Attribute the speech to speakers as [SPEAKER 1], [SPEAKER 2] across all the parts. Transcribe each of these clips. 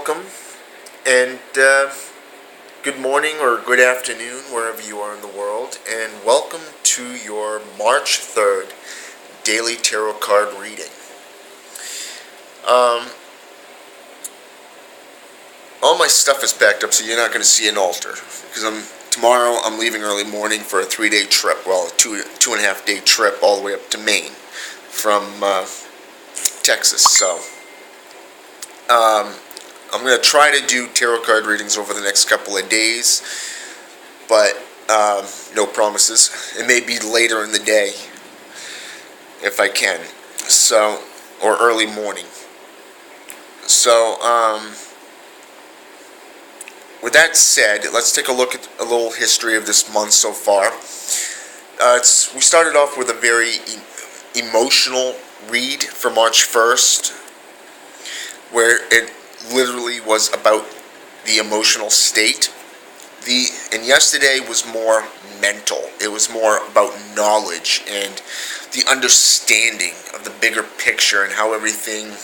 [SPEAKER 1] welcome, and good morning or good afternoon, wherever you are in the world, and welcome to your March 3rd daily tarot card reading. All my stuff is backed up, so you're not going to see an altar, because tomorrow I'm leaving early morning for a 3-day trip, well, a two and a half day trip all the way up to Maine from Texas, so I'm going to try to do tarot card readings over the next couple of days, but no promises. It may be later in the day if I can, so, or early morning. So, with that said, let's take a look at a little history of this month so far. We started off with a very emotional read for March 1st, where it literally was about the emotional state. And yesterday was more mental. It was more about knowledge and the understanding of the bigger picture and how everything,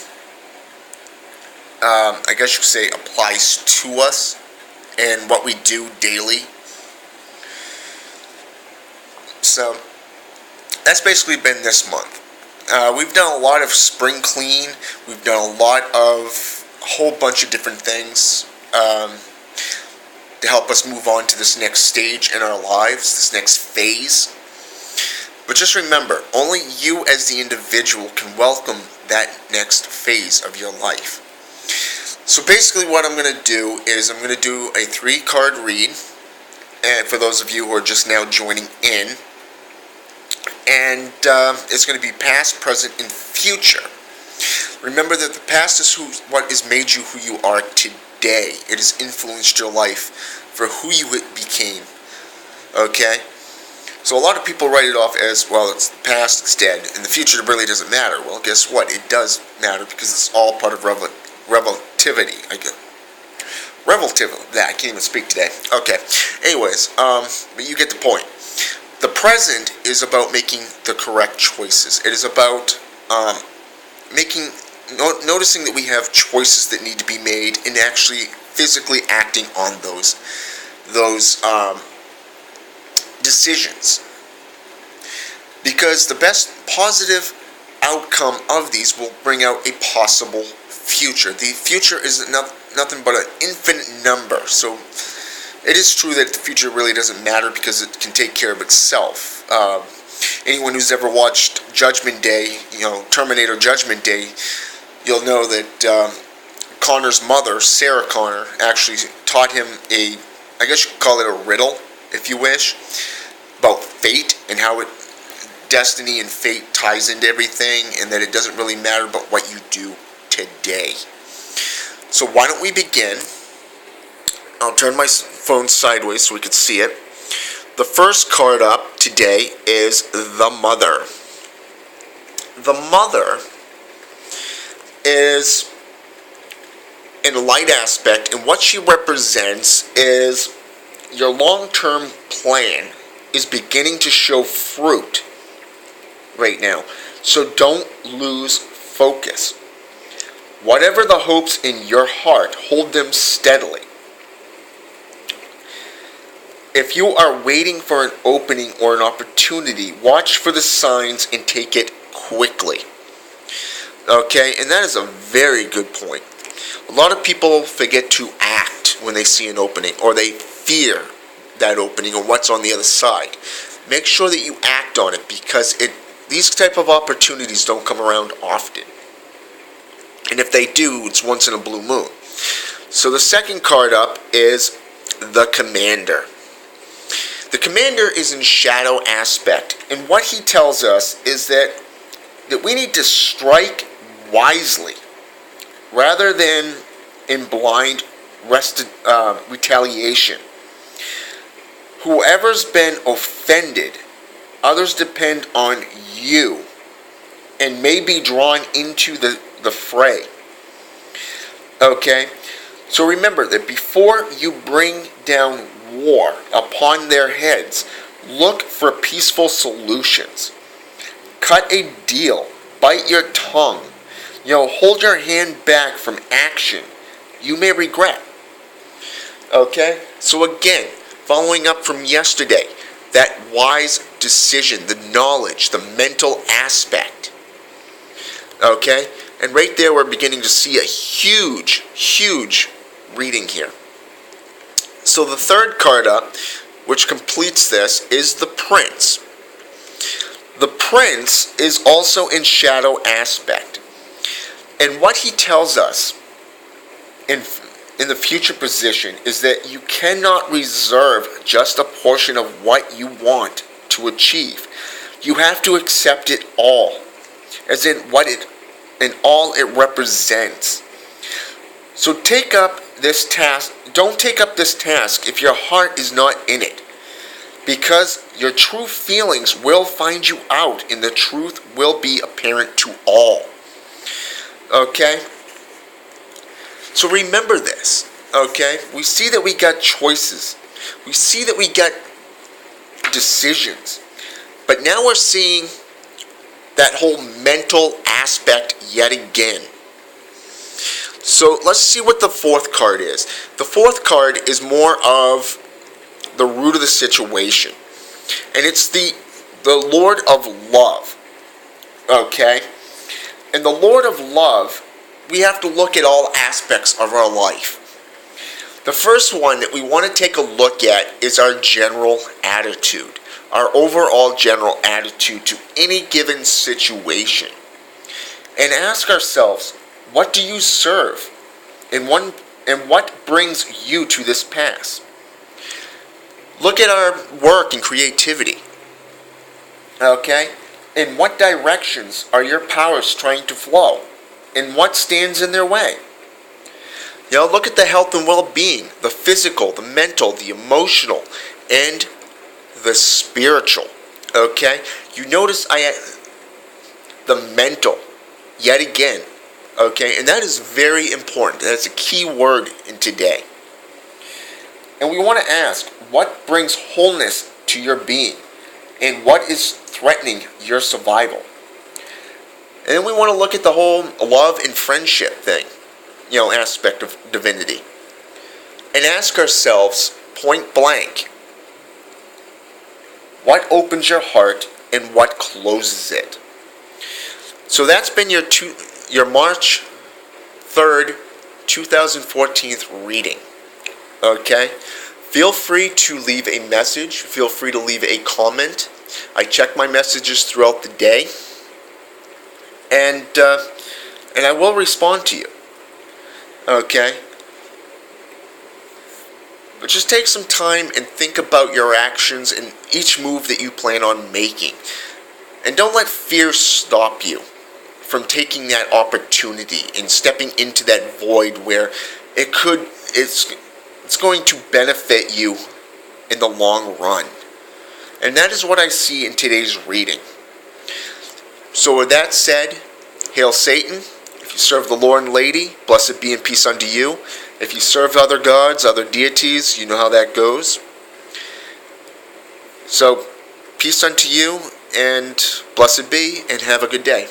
[SPEAKER 1] I guess you could say, applies to us and what we do daily. So that's basically been this month. We've done a lot of spring clean. We've done a lot of a whole bunch of different things to help us move on to this next stage in our lives, this next phase. But just remember, only you as the individual can welcome that next phase of your life. So basically what I'm going to do is I'm going to do a 3-card read, and for those of you who are just now joining in, and it's going to be past, present, and future. Remember that the past is what has made you who you are today. It has influenced your life for who you became. Okay? So a lot of people write it off as, well, it's the past, it's dead, and the future really doesn't matter. Well, guess what? It does matter because it's all part of relativity. I can't even speak today. Okay. Anyways, but you get the point. The present is about making the correct choices. It is about noticing that we have choices that need to be made and actually physically acting on those decisions. Because the best positive outcome of these will bring out a possible future. The future is nothing but an infinite number. So it is true that the future really doesn't matter because it can take care of itself. Anyone who's ever watched Judgment Day, Terminator Judgment Day, you'll know that Connor's mother, Sarah Connor, actually taught him I guess you could call it a riddle, if you wish, about fate and how destiny and fate ties into everything, and that it doesn't really matter about what you do today. So why don't we begin? I'll turn my phone sideways so we can see it. The first card up today is the Mother. The Mother is in a light aspect, and what she represents is your long-term plan is beginning to show fruit right now. So don't lose focus. Whatever the hopes in your heart, hold them steadily. If you are waiting for an opening or an opportunity, watch for the signs and take it quickly. Okay, and that is a very good point. A lot of people forget to act when they see an opening, or they fear that opening or what's on the other side. Make sure that you act on it, because these type of opportunities don't come around often. And if they do, it's once in a blue moon. So the second card up is the Commander. The Commander is in shadow aspect, and what he tells us is that we need to strike wisely rather than in blind retaliation. Whoever's been offended, others depend on you and may be drawn into the fray. Okay? So remember that before you bring down war upon their heads, look for peaceful solutions. Cut a deal. Bite your tongue. Hold your hand back from action you may regret. Okay? So again, following up from yesterday, that wise decision, the knowledge, the mental aspect. Okay? And right there we're beginning to see a huge, huge reading here. So the third card up, which completes this, is the Prince. The Prince is also in shadow aspect. And what he tells us in the future position is that you cannot reserve just a portion of what you want to achieve. You have to accept it all, as in all it represents. So take up this task. Don't take up this task if your heart is not in it, because your true feelings will find you out and the truth will be apparent to all. Okay? So remember this, okay? We see that we got choices. We see that we got decisions. But now we're seeing that whole mental aspect yet again. So let's see what the fourth card is. The fourth card is more of the root of the situation. And it's the Lord of Love. Okay? And the Lord of Love, we have to look at all aspects of our life. The first one that we want to take a look at is our general attitude, our overall general attitude to any given situation. And ask ourselves, what do you serve? And what brings you to this pass? Look at our work and creativity. Okay? In what directions are your powers trying to flow? And what stands in their way? Look at the health and well-being, the physical, the mental, the emotional, and the spiritual. Okay? You notice the mental, yet again. Okay? And that is very important. That's a key word in today. And we want to ask, what brings wholeness to your being? And what is threatening your survival? And then we want to look at the whole love and friendship thing, aspect of divinity. And ask ourselves, point blank, what opens your heart and what closes it? So that's been your March 3rd, 2014 reading. Okay? Feel free to leave a message. Feel free to leave a comment. I check my messages throughout the day. And I will respond to you. Okay? But just take some time and think about your actions and each move that you plan on making. And don't let fear stop you from taking that opportunity and stepping into that void where it's going to benefit you in the long run. And that is what I see in today's reading. So with that said, hail Satan. If you serve the Lord and Lady, blessed be and peace unto you. If you serve other gods, other deities, you know how that goes. So, peace unto you, and blessed be, and have a good day.